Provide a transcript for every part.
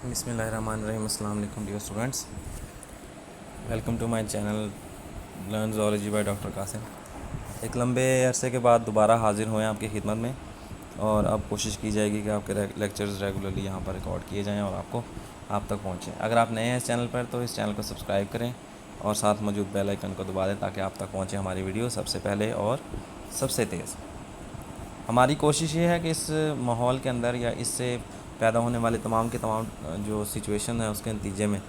Bismillahirrahmanirrahim. Assalamu alaikum dear students. Welcome to my channel Learn Zoology by Dr. Qasim. ایک لمبے عرصے کے بعد دوبارہ حاضر ہوئے ہیں آپ کی خدمت میں، اور اب کوشش کی جائے گی کہ آپ کے لیکچرز ریگولرلی یہاں پر ریکارڈ کیے جائیں اور آپ تک پہنچیں۔ اگر آپ نئے ہیں اس چینل پر تو اس چینل کو سبسکرائب کریں اور ساتھ موجود بیل آئیکن کو دبا دیں تاکہ آپ تک پہنچے ہماری ویڈیو سب سے پہلے اور سب سے تیز۔ ہماری کوشش یہ ہے کہ اس ماحول کے اندر یا اس سے پیدا ہونے والے تمام جو سچویشن ہے اس کے نتیجے میں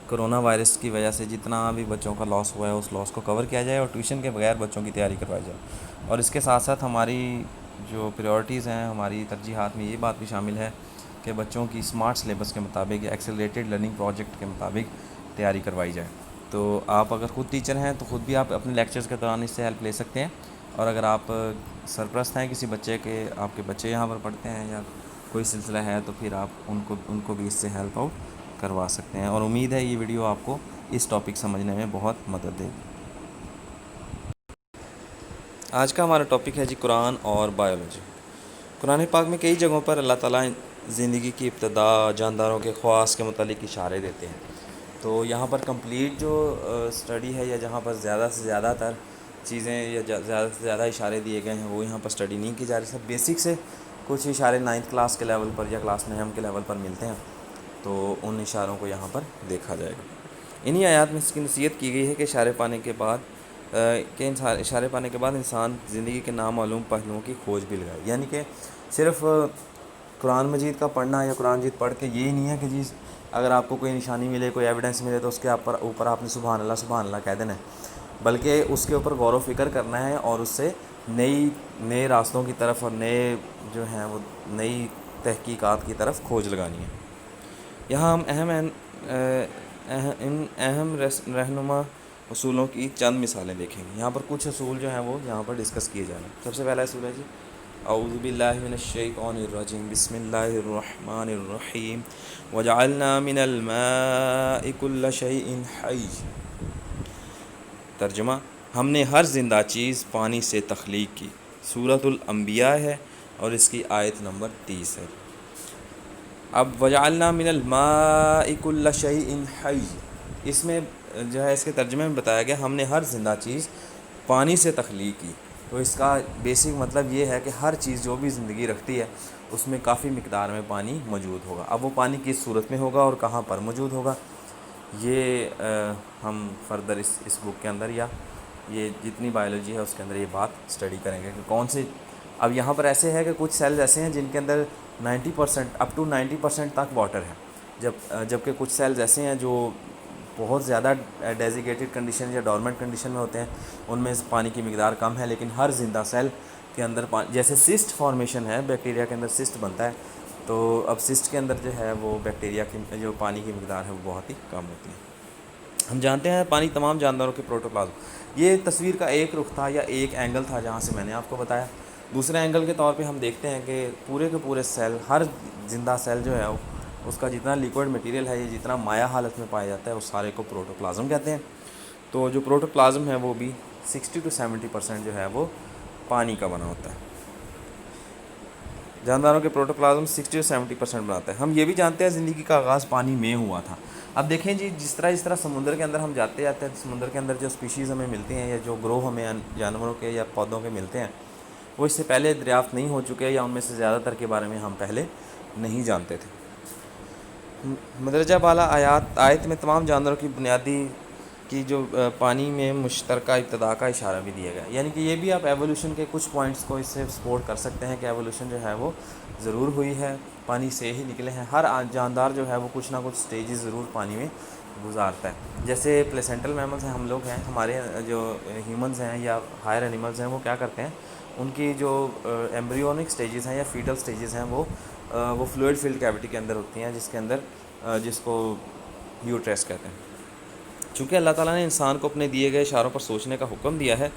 کرونا وائرس کی وجہ سے جتنا بھی بچوں کا لاس ہوا ہے اس لاس کو کور کیا جائے اور ٹیوشن کے بغیر بچوں کی تیاری کروائی جائے، اور اس کے ساتھ ساتھ ہماری جو پریورٹیز ہیں، ہماری ترجیحات میں یہ بات بھی شامل ہے کہ بچوں کی اسمارٹ سلیبس کے مطابق یا ایکسیلریٹڈ لرننگ پروجیکٹ کے مطابق تیاری کروائی جائے۔ تو آپ اگر خود ٹیچر ہیں تو خود بھی آپ اپنے لیکچرز کے دوران اس سے ہیلپ لے سکتے ہیں، اور اگر آپ سرپرست ہیں کسی بچے کے، آپ کے بچے یہاں پر پڑھتے ہیں یا کوئی سلسلہ ہے تو پھر آپ ان کو بھی اس سے ہیلپ آؤٹ کروا سکتے ہیں، اور امید ہے یہ ویڈیو آپ کو اس ٹاپک سمجھنے میں بہت مدد دے گی۔ آج کا ہمارا ٹاپک ہے قرآن اور بایولوجی۔ قرآن پاک میں کئی جگہوں پر اللہ تعالیٰ زندگی کی ابتدا، جانداروں کے خواص کے متعلق اشارے دیتے ہیں۔ تو یہاں پر کمپلیٹ جو اسٹڈی ہے یا جہاں پر زیادہ سے زیادہ تر چیزیں یا زیادہ سے زیادہ اشارے دیے گئے ہیں وہ یہاں پر اسٹڈی نہیں کی جا رہی، سب بیسک سے کچھ اشارے 9th کلاس کے لیول پر یا کلاس 9 کے لیول پر ملتے ہیں، تو ان اشاروں کو یہاں پر دیکھا جائے گا۔ انہی آیات میں اس کی نصیحت کی گئی ہے کہ اشارے پانے کے بعد انسان زندگی کے نامعلوم پہلوؤں کی کھوج بھی لگائے، یعنی کہ صرف قرآن مجید کا پڑھنا یا قرآن مجید پڑھ کے یہی نہیں ہے کہ جی اگر آپ کو کوئی نشانی ملے، کوئی ایویڈنس ملے تو اس کے اوپر آپ نے سبحان اللہ کہہ دینا ہے، بلکہ اس کے اوپر غور و فکر کرنا ہے اور اس سے نئے راستوں کی طرف اور نئے جو ہیں وہ نئی تحقیقات کی طرف کھوج لگانی ہے۔ یہاں ہم اہم رہنما اصولوں کی چند مثالیں دیکھیں گے۔ یہاں پر کچھ اصول جو ہیں وہ یہاں پر ڈسکس کیے جائیں گے۔ سب سے پہلا اصول ہے اعوذ باللہ من الشیطان الرجیم بسم اللہ الرحمن الرحیم وجعلنا من الماء کل شیء حی۔ ترجمہ: ہم نے ہر زندہ چیز پانی سے تخلیق کی۔ سورۃ الانبیاء ہے اور اس کی آیت نمبر 30 ہے۔ اب وجعلنا من الماء کل شیء حی، اس میں جو ہے اس کے ترجمے میں بتایا گیا ہم نے ہر زندہ چیز پانی سے تخلیق کی، تو اس کا بیسک مطلب یہ ہے کہ ہر چیز جو بھی زندگی رکھتی ہے اس میں کافی مقدار میں پانی موجود ہوگا۔ اب وہ پانی کس صورت میں ہوگا اور کہاں پر موجود ہوگا، یہ ہم فردر اس بک کے اندر یا یہ جتنی بایولوجی ہے اس کے اندر یہ بات اسٹڈی کریں گے کہ کون سے۔ اب یہاں پر ایسے ہے کہ کچھ سیلز ایسے ہیں جن کے اندر 90% اپ ٹو 90% تک واٹر ہے، جبکہ کچھ سیلز ایسے ہیں جو بہت زیادہ ڈیزیگیٹڈ کنڈیشن یا ڈورمنٹ کنڈیشن میں ہوتے ہیں، ان میں پانی کی مقدار کم ہے، لیکن ہر زندہ سیل کے اندر جیسے سسٹ فارمیشن ہے، بیکٹیریا کے اندر سسٹ بنتا ہے، تو اب سسٹ کے اندر جو ہے وہ بیکٹیریا کی جو پانی کی مقدار ہے وہ بہت ہی کم ہوتی ہے۔ ہم جانتے ہیں پانی تمام جانداروں کے پروٹوپلازم، یہ تصویر کا ایک رخ تھا یا ایک اینگل تھا جہاں سے میں نے آپ کو بتایا۔ دوسرے اینگل کے طور پہ ہم دیکھتے ہیں کہ پورے کے پورے سیل، ہر زندہ سیل جو ہے اس کا جتنا لیکوڈ مٹیریل ہے یا جتنا مائع حالت میں پایا جاتا ہے اس سارے کو پروٹوپلازم کہتے ہیں۔ تو جو پروٹوپلازم ہے وہ بھی 60 to 70% جو ہے وہ پانی کا بنا ہوتا ہے۔ جانداروں کے پروٹوپلازم 60 سے 70% بناتا ہے۔ ہم یہ بھی جانتے ہیں زندگی کا آغاز پانی میں ہوا تھا۔ اب دیکھیں جی جس طرح سمندر کے اندر ہم جاتے ہیں سمندر کے اندر جو اسپیشیز ہمیں ملتی ہیں یا جو گروہ ہمیں جانوروں کے یا پودوں کے ملتے ہیں وہ اس سے پہلے دریافت نہیں ہو چکے یا ان میں سے زیادہ تر کے بارے میں ہم پہلے نہیں جانتے تھے۔ مدرجہ بالا آیت میں تمام جانوروں کی بنیادی کی جو پانی میں مشترکہ ابتدا کا اشارہ بھی دیا گیا، یعنی کہ یہ بھی آپ ایوولوشن کے کچھ پوائنٹس کو اس سے سپورٹ کر سکتے ہیں کہ ایوولوشن جو ہے وہ ضرور ہوئی ہے، پانی سے ہی نکلے ہیں۔ ہر جاندار جو ہے وہ کچھ نہ کچھ سٹیجز ضرور پانی میں گزارتا ہے، جیسے پلیسنٹل میملز ہیں، ہم لوگ ہیں، ہمارے جو ہیومنز ہیں یا ہائر اینیملز ہیں وہ کیا کرتے ہیں، ان کی جو ایمبریونک سٹیجز ہیں یا فیٹل سٹیجز ہیں وہ فلوئڈ فلڈ کیوٹی کے اندر ہوتی ہیں، جس کو یوٹرس کہتے ہیں۔ چونکہ اللہ تعالیٰ نے انسان کو اپنے دیے گئے اشاروں پر سوچنے کا حکم دیا ہے،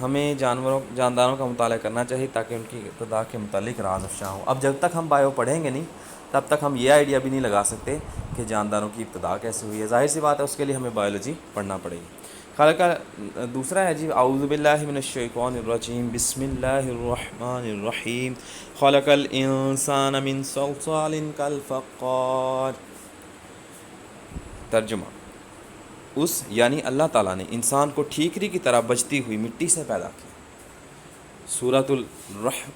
ہمیں جانداروں کا مطالعہ کرنا چاہیے تاکہ ان کی ابتدا کے متعلق راز افشا ہو۔ اب جب تک ہم بایو پڑھیں گے نہیں تب تک ہم یہ آئیڈیا بھی نہیں لگا سکتے کہ جانداروں کی ابتدا کیسے ہوئی ہے۔ ظاہر سی بات ہے اس کے لیے ہمیں بایولوجی پڑھنا پڑے گی۔ دوسرا ہے اعوذ باللہ من الشیطان الرجیم بسم اللہ الرحمن الرحیم خلق الانسان من صلصال کالفخار۔ ترجمہ: اس یعنی اللہ تعالیٰ نے انسان کو ٹھیکری کی طرح بجتی ہوئی مٹی سے پیدا کیا۔ سورۃ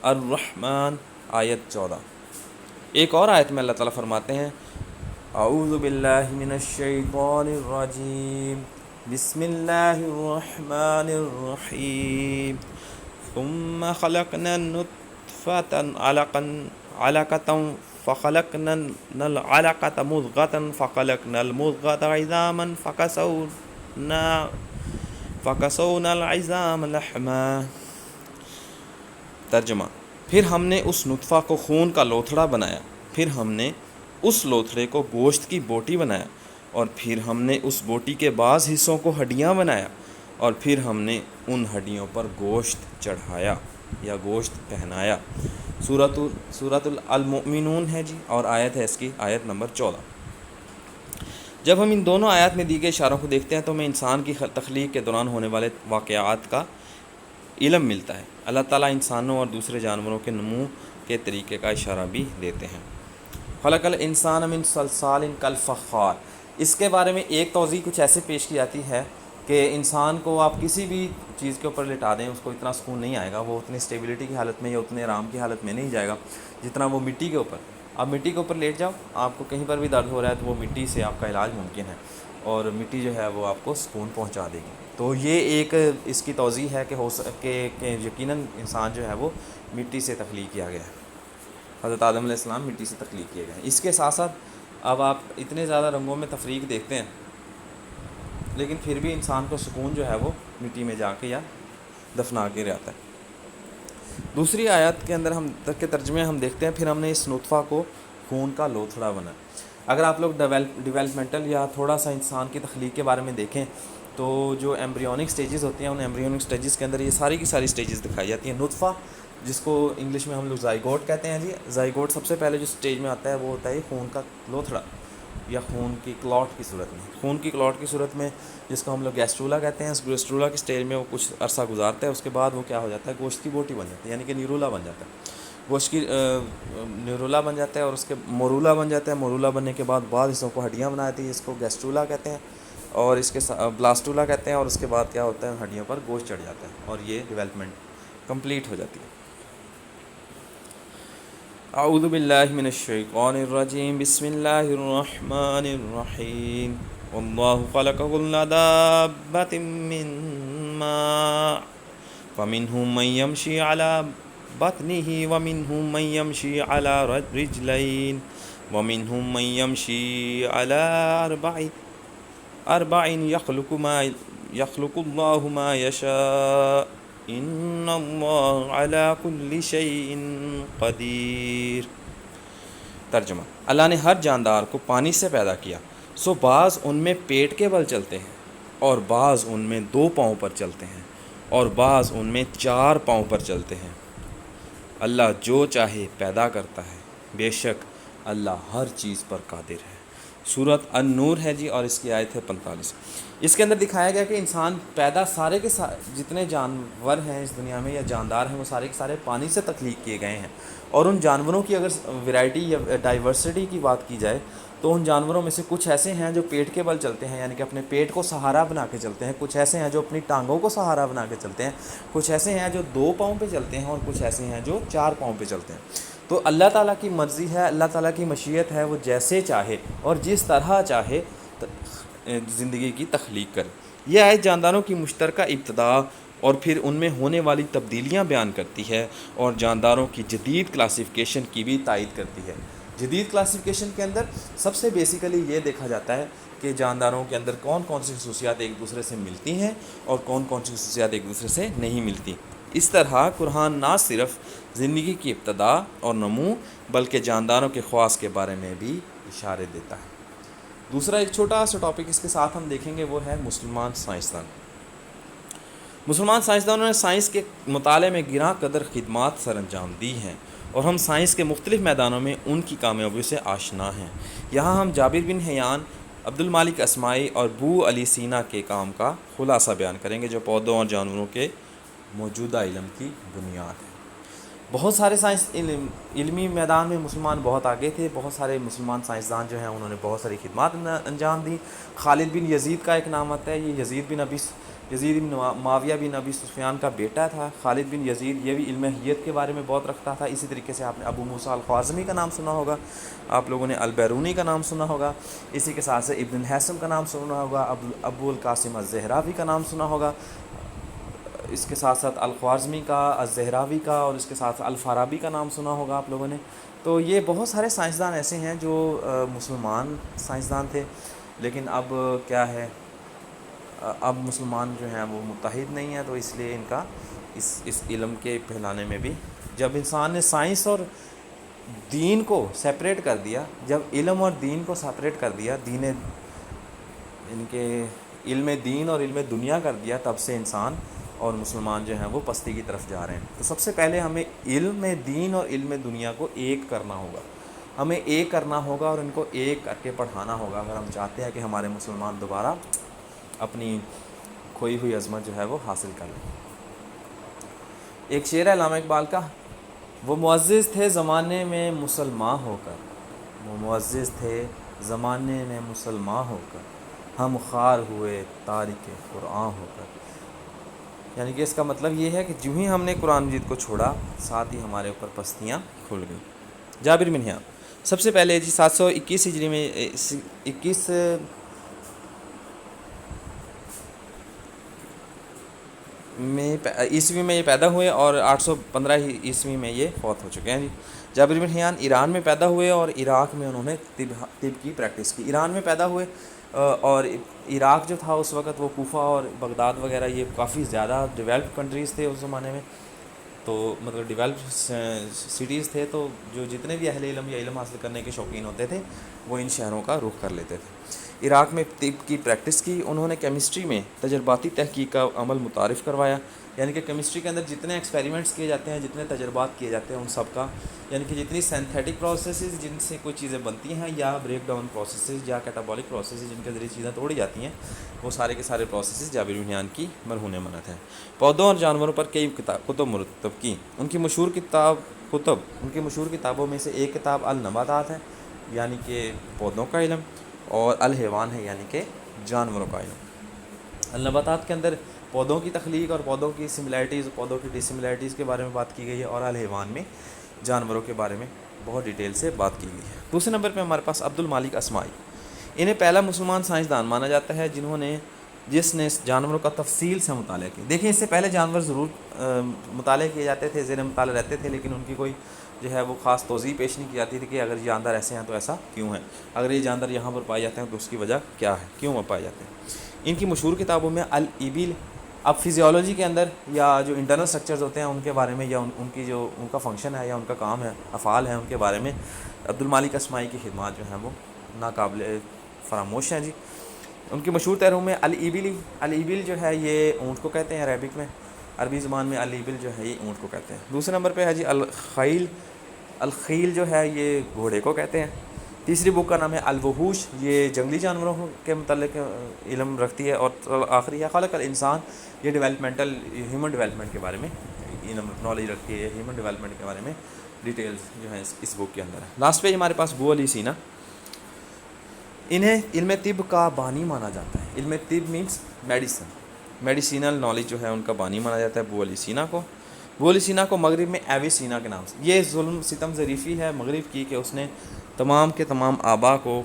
الرحمن آیت 14۔ ایک اور آیت میں اللہ تعالیٰ فرماتے ہیں: اعوذ باللہ من الشیطان الرجیم، بسم اللہ الرحمن الرحیم، ثم خلقنا النطفة علقة فخلقنا العلقة مضغة فخلقنا المضغة عظاما فكسونا العظام لحما۔ ترجمہ: پھر ہم نے اس نطفہ کو خون کا لوتھڑا بنایا، پھر ہم نے اس لوتھڑے کو گوشت کی بوٹی بنایا، اور پھر ہم نے اس بوٹی کے بعض حصوں کو ہڈیاں بنایا، اور پھر ہم نے ان ہڈیوں پر گوشت چڑھایا یا گوشت پہنایا۔ سورۃ المؤمنون ہے جی، اور آیت ہے اس کی آیت نمبر 14۔ جب ہم ان دونوں آیات میں دی گئے اشاروں کو دیکھتے ہیں تو ہمیں انسان کی تخلیق کے دوران ہونے والے واقعات کا علم ملتا ہے۔ اللہ تعالیٰ انسانوں اور دوسرے جانوروں کے نمو کے طریقے کا اشارہ بھی دیتے ہیں۔ خلق الانسان من صلصال کالفخار، اس کے بارے میں ایک توضیح کچھ ایسے پیش کی جاتی ہے کہ انسان کو آپ کسی بھی چیز کے اوپر لٹا دیں، اس کو اتنا سکون نہیں آئے گا، وہ اتنی اسٹیبلٹی کی حالت میں یا اتنے آرام کی حالت میں نہیں جائے گا جتنا وہ مٹی کے اوپر۔ آپ مٹی کے اوپر لیٹ جاؤ، آپ کو کہیں پر بھی درد ہو رہا ہے تو وہ مٹی سے آپ کا علاج ممکن ہے، اور مٹی جو ہے وہ آپ کو سکون پہنچا دے گی۔ تو یہ ایک اس کی توضیح ہے کہ یقیناً انسان جو ہے وہ مٹی سے تخلیق کیا گیا ہے، حضرت آدم علیہ السلام مٹی سے تخلیق کیے گئے ہیں۔ اس کے ساتھ ساتھ اب آپ اتنے زیادہ رنگوں میں تفریق دیکھتے ہیں، لیکن پھر بھی انسان کو سکون جو ہے وہ مٹی میں جا کے یا دفنا کے رہتا ہے۔ دوسری آیت کے اندر ہم کے ترجمے ہم دیکھتے ہیں: پھر ہم نے اس نطفہ کو خون کا لوتھڑا بنا۔ اگر آپ لوگ ڈیولپمنٹل یا تھوڑا سا انسان کی تخلیق کے بارے میں دیکھیں تو جو ایمبریونک سٹیجز ہوتی ہیں، ان ایمبریونک سٹیجز کے اندر یہ ساری کی ساری سٹیجز دکھائی جاتی ہیں۔ نطفہ، جس کو انگلش میں ہم لوگ زائگوٹ کہتے ہیں جی، زائگوٹ سب سے پہلے جو سٹیج میں آتا ہے وہ ہوتا ہے خون کا لوتھڑا یا خون کی کلاٹ کی صورت میں۔ خون کی کلاٹ کی صورت میں، جس کو ہم لوگ گیسٹرولا کہتے ہیں، اس گیسٹرولا کی سٹیج میں وہ کچھ عرصہ گزارتا ہے، اس کے بعد وہ کیا ہو جاتا ہے، گوشت کی بوٹی بن جاتی ہے، یعنی کہ نیرولا بن جاتا ہے، گوشت کی نیرولا بن جاتا ہے، اور اس کے مورولا بن جاتا ہے۔ مورولا بننے کے بعد بعض حصوں کو ہڈیاں بنا دیتی ہے، اس کو گیسٹرولا کہتے ہیں، اور اس کے بلاسٹولا کہتے ہیں، اور اس کے بعد کیا ہوتا ہے، ہڈیوں پر گوشت چڑھ جاتا ہے، اور یہ ڈیولپمنٹ کمپلیٹ ہو جاتی ہے۔ اعوذ باللہ من الشیطان الرجیم، بسم اللہ الرحمن الرحیم، واللہ خلق کل دابۃ من ماء فمنہم من یمشی علی بطنہ ومنہم من یمشی علی رجلین ومنہم من یمشی علی اربع یخلق اللہ ما یشاء ان اللہ علی کل شیء قدیر۔ ترجمہ: اللہ نے ہر جاندار کو پانی سے پیدا کیا، سو بعض ان میں پیٹ کے بل چلتے ہیں، اور بعض ان میں 2 پاؤں پر چلتے ہیں، اور بعض ان میں 4 پاؤں پر چلتے ہیں۔ اللہ جو چاہے پیدا کرتا ہے، بے شک اللہ ہر چیز پر قادر ہے۔ سورۃ النور ہے جی، اور اس کی آیت ہے 45۔ اس کے اندر دکھایا گیا کہ انسان پیدا سارے کے جتنے جانور ہیں اس دنیا میں یا جاندار ہیں، وہ سارے کے سارے پانی سے تخلیق کیے گئے ہیں، اور ان جانوروں کی اگر ویرائٹی یا ڈائیورسٹی کی بات کی جائے تو ان جانوروں میں سے کچھ ایسے ہیں جو پیٹ کے بل چلتے ہیں، یعنی کہ اپنے پیٹ کو سہارا بنا کے چلتے ہیں، کچھ ایسے ہیں جو اپنی ٹانگوں کو سہارا بنا کے چلتے ہیں، کچھ ایسے ہیں جو 2 پاؤں پہ چلتے ہیں، اور کچھ ایسے ہیں جو 4 پاؤں پہ چلتے ہیں۔ تو اللہ تعالیٰ کی مرضی ہے، اللہ تعالیٰ کی مشیت ہے، وہ جیسے چاہے اور جس طرح چاہے زندگی کی تخلیق کرے۔ یہ آیت جانداروں کی مشترکہ ابتدا اور پھر ان میں ہونے والی تبدیلیاں بیان کرتی ہے، اور جانداروں کی جدید کلاسیفیکیشن کی بھی تائید کرتی ہے۔ جدید کلاسیفیکیشن کے اندر سب سے بیسیکلی یہ دیکھا جاتا ہے کہ جانداروں کے اندر کون کون سی خصوصیات ایک دوسرے سے ملتی ہیں اور کون کون سی خصوصیات ایک دوسرے سے نہیں ملتی۔ اس طرح قرآن نہ صرف زندگی کی ابتدا اور نمو بلکہ جانداروں کے خواص کے بارے میں بھی اشارے دیتا ہے۔ دوسرا ایک چھوٹا سا ٹاپک اس کے ساتھ ہم دیکھیں گے، وہ ہے مسلمان سائنسدان۔ مسلمان سائنسدانوں نے سائنس کے مطالعے میں گراں قدر خدمات سر انجام دی ہیں، اور ہم سائنس کے مختلف میدانوں میں ان کی کامیابیوں سے آشنا ہیں۔ یہاں ہم جابر بن حیان، عبد المالک اسماعی اور ابو علی سینا کے کام کا خلاصہ بیان کریں گے، جو پودوں اور جانوروں کے موجودہ علم کی بنیاد ہے۔ بہت سارے علمی میدان میں مسلمان بہت آگے تھے، بہت سارے مسلمان سائنسدان جو ہیں انہوں نے بہت ساری خدمات انجام دیں۔ خالد بن یزید کا ایک نام آتا ہے، یہ یزید بن معاویہ بن ابی سفیان کا بیٹا تھا۔ خالد بن یزید یہ بھی علم حیت کے بارے میں بہت رکھتا تھا۔ اسی طریقے سے آپ نے ابو موسیٰ الخوارزمی کا نام سنا ہوگا، آپ لوگوں نے البیرونی کا نام سنا ہوگا، اسی کے ساتھ سے ابن الہیثم کا نام سنا ہوگا، ابو القاسم الزہراوی کا نام سنا ہوگا، اس کے ساتھ ساتھ الخوارزمی کا، الزہراوی کا، اور اس کے ساتھ الفارابی کا نام سنا ہوگا آپ لوگوں نے۔ تو یہ بہت سارے سائنسدان ایسے ہیں جو مسلمان سائنسدان تھے، لیکن اب کیا ہے، اب مسلمان جو ہیں وہ متحد نہیں ہیں، تو اس لیے ان کا اس علم کے پھیلانے میں بھی، جب انسان نے سائنس اور دین کو سیپریٹ کر دیا، جب علم اور دین کو سیپریٹ کر دیا، ان کے علم دین اور علم دنیا کر دیا، تب سے انسان اور مسلمان جو ہیں وہ پستی کی طرف جا رہے ہیں۔ تو سب سے پہلے ہمیں علم دین اور علم دنیا کو ایک کرنا ہوگا، ہمیں ایک کرنا ہوگا اور ان کو ایک کر کے پڑھانا ہوگا، اگر ہم چاہتے ہیں کہ ہمارے مسلمان دوبارہ اپنی کھوئی ہوئی عظمت جو ہے وہ حاصل کر لیں۔ ایک شعر ہے علامہ اقبال کا، وہ معزز تھے زمانے میں مسلمان ہو کر، وہ معزز تھے زمانے میں مسلمان ہو کر، ہم خوار ہوئے تارک قرآن ہو کر۔ یعنی کہ اس کا مطلب یہ ہے کہ جو ہی ہم نے قرآن مجید کو چھوڑا، ساتھ ہی ہمارے اوپر پستیاں کھل گئیں۔ جابر بن حیان، سب سے پہلے 721 ہجری میں 21 عیسوی میں یہ پیدا ہوئے اور 815 عیسوی میں یہ فوت ہو چکے ہیں جی۔ جابر بن حیان ایران میں پیدا ہوئے اور عراق میں انہوں نے طب کی پریکٹس کی۔ ایران میں پیدا ہوئے اور عراق جو تھا اس وقت وہ کوفہ اور بغداد وغیرہ یہ کافی زیادہ ڈیولپ کنٹریز تھے اس زمانے میں، تو مطلب ڈیولپ سٹیز تھے، تو جو جتنے بھی اہل علم یا علم حاصل کرنے کے شوقین ہوتے تھے وہ ان شہروں کا رخ کر لیتے تھے۔ عراق میں طب کی پریکٹس کی، انہوں نے کیمسٹری میں تجرباتی تحقیق کا عمل متعارف کروایا، یعنی کہ کیمسٹری کے اندر جتنے ایکسپیریمنٹس کیے جاتے ہیں، جتنے تجربات کیے جاتے ہیں، ان سب کا، یعنی کہ جتنی سینتھیٹک پروسیسز جن سے کوئی چیزیں بنتی ہیں، یا بریک ڈاؤن پروسیسز یا کیٹابولک پروسیسز جن کے ذریعے چیزیں توڑی جاتی ہیں، وہ سارے کے سارے پروسیسز جابر بن حیان کی مرہون منت ہیں۔ پودوں اور جانوروں پر کئی کتب مرتب کی، ان کی مشہور کتابوں میں سے ایک کتاب النباتات ہے، یعنی کہ پودوں کا علم، اور الحیوان ہے، یعنی کہ جانوروں کا علم۔ النباتات کے اندر پودوں کی تخلیق اور پودوں کی سملیرٹیز، پودوں کی ڈی سملیرٹیز کے بارے میں بات کی گئی ہے، اور الحیوان میں جانوروں کے بارے میں بہت ڈیٹیل سے بات کی گئی ہے۔ دوسرے نمبر پہ ہمارے پاس عبد المالک اصمعی، انہیں پہلا مسلمان سائنسدان مانا جاتا ہے جس نے جانوروں کا تفصیل سے مطالعہ کیا۔ دیکھیں اس سے پہلے جانور ضرور مطالعہ کیے جاتے تھے، زیر مطالعہ رہتے تھے، لیکن ان کی کوئی جو ہے وہ خاص توضیح پیش نہیں کی جاتی تھی کہ اگر یہ جاندار ایسے ہیں تو ایسا کیوں ہے، اگر یہ جاندار یہاں پر پائے جاتے ہیں تو اس کی وجہ کیا ہے، کیوں وہ پائے جاتے ہیں۔ ان کی مشہور کتابوں میں الابل، اب فزیولوجی کے اندر یا جو انٹرنل سٹرکچرز ہوتے ہیں ان کے بارے میں، یا ان کا فنکشن ہے یا ان کا کام ہے، افعال ہیں، ان کے بارے میں عبد المالک اصمعی کی خدمات جو ہیں وہ ناقابل فراموش ہیں جی۔ ان کی مشہور تحریروں میں الابل جو ہے یہ اونٹ کو کہتے ہیں عربک میں، عربی زبان میں الابل جو ہے یہ اونٹ کو کہتے ہیں۔ دوسرے نمبر پہ ہے جی الخیل جو ہے یہ گھوڑے کو کہتے ہیں۔ تیسری بک کا نام ہے الوحوش، یہ جنگلی جانوروں کے متعلق علم رکھتی ہے، اور آخری ہے خلق الانسان، یہ ہیومن ڈیولپمنٹ کے بارے میں نالج رکھتی ہے، ہیومن ڈیولپمنٹ کے بارے میں ڈیٹیلز جو ہیں اس بک کے اندر ہے۔ لاسٹ پہ ہمارے پاس ابو علی سینا، انہیں علم طب کا بانی مانا جاتا ہے۔ علم طب مینس میڈیسینل نالج جو ہے ان کا بانی مانا جاتا ہے ابو علی سینا کو۔ ابو علی سینا کو مغرب میں ایویسینا کے نام سے، یہ ظلم ستم ظریفی ہے مغرب کی کہ اس نے تمام کے تمام آبا کو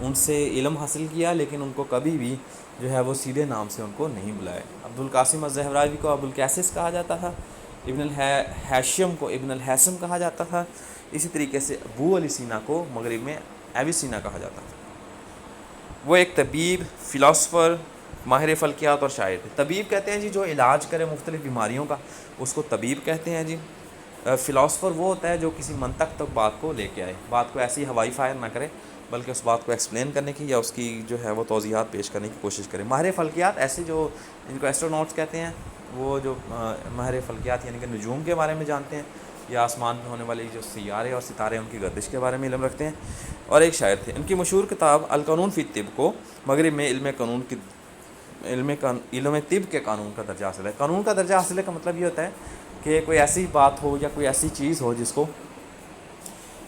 ان سے علم حاصل کیا، لیکن ان کو کبھی بھی جو ہے وہ سیدھے نام سے ان کو نہیں بلائے۔ عبد القاسم الزہراوی کو ابو القیسس کہا جاتا تھا، ابن الہیشم کو ابن الہیثم کہا جاتا تھا، اسی طریقے سے ابو علی سینا کو مغرب میں ایویسینا کہا جاتا تھا۔ وہ ایک طبیب، فلاسفر، ماہر فلکیات اور شاعر تھے۔ طبیب کہتے ہیں جی جو علاج کرے مختلف بیماریوں کا، اس کو طبیب کہتے ہیں جی۔ فلاسفر وہ ہوتا ہے جو کسی منطق تک بات کو لے کے آئے، بات کو ایسی ہوائی فائر نہ کرے، بلکہ اس بات کو ایکسپلین کرنے کی یا اس کی جو ہے وہ توضیحات پیش کرنے کی کوشش کرے۔ ماہر فلکیات ایسے جو جن کو ایسٹروناٹس کہتے ہیں، وہ جو ماہر فلکیات یعنی کہ نجوم کے بارے میں جانتے ہیں، یا آسمان میں ہونے والی جو سیارے اور ستارے ان کی گردش کے بارے میں علم رکھتے ہیں، اور ایک شاعر تھے۔ ان کی مشہور کتاب القانون فی الطب کو مغرب میں علم طب کے قانون کا درجہ حاصل ہے۔ قانون کا درجہ حاصل کا مطلب یہ ہوتا ہے کہ کوئی ایسی بات ہو یا کوئی ایسی چیز ہو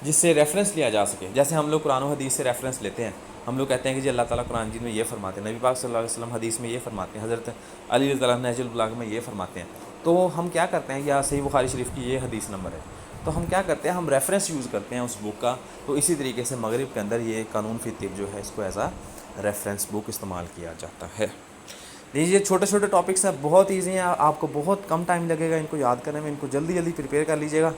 جس سے ریفرنس لیا جا سکے. جیسے ہم لوگ قرآن و حدیث سے ریفرنس لیتے ہیں. ہم لوگ کہتے ہیں کہ جی اللہ تعالیٰ قرآن مجید میں یہ فرماتے ہیں, نبی پاک صلی اللہ علیہ وسلم حدیث میں یہ فرماتے ہیں, حضرت علی رضی اللہ عنہ نہج البلاغہ میں یہ فرماتے ہیں. تو ہم کیا کرتے ہیں, یا صحیح بخاری شریف کی یہ حدیث نمبر ہے, تو ہم کیا کرتے ہیں, ہم ریفرنس یوز کرتے ہیں اس بک کا. تو اسی طریقے سے مغرب کے اندر یہ قانون فی طب جو ہے اس کو ایز اے ریفرنس بک استعمال کیا جاتا ہے. یہ چھوٹے چھوٹے ٹاپکس ہیں, بہت ایزی ہیں, آپ کو بہت کم ٹائم لگے گا ان کو یاد کرنے میں. ان کو جلدی جلدی پریپیئر کر لیجیے گا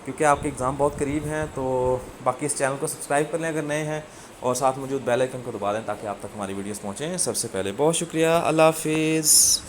کیونکہ آپ کے ایگزام بہت قریب ہیں. تو باقی اس چینل کو سبسکرائب کر لیں اگر نئے ہیں, اور ساتھ موجود بیل آئکن کو دبا دیں تاکہ آپ تک ہماری ویڈیوز پہنچیں سب سے پہلے. بہت شکریہ, اللہ حافظ.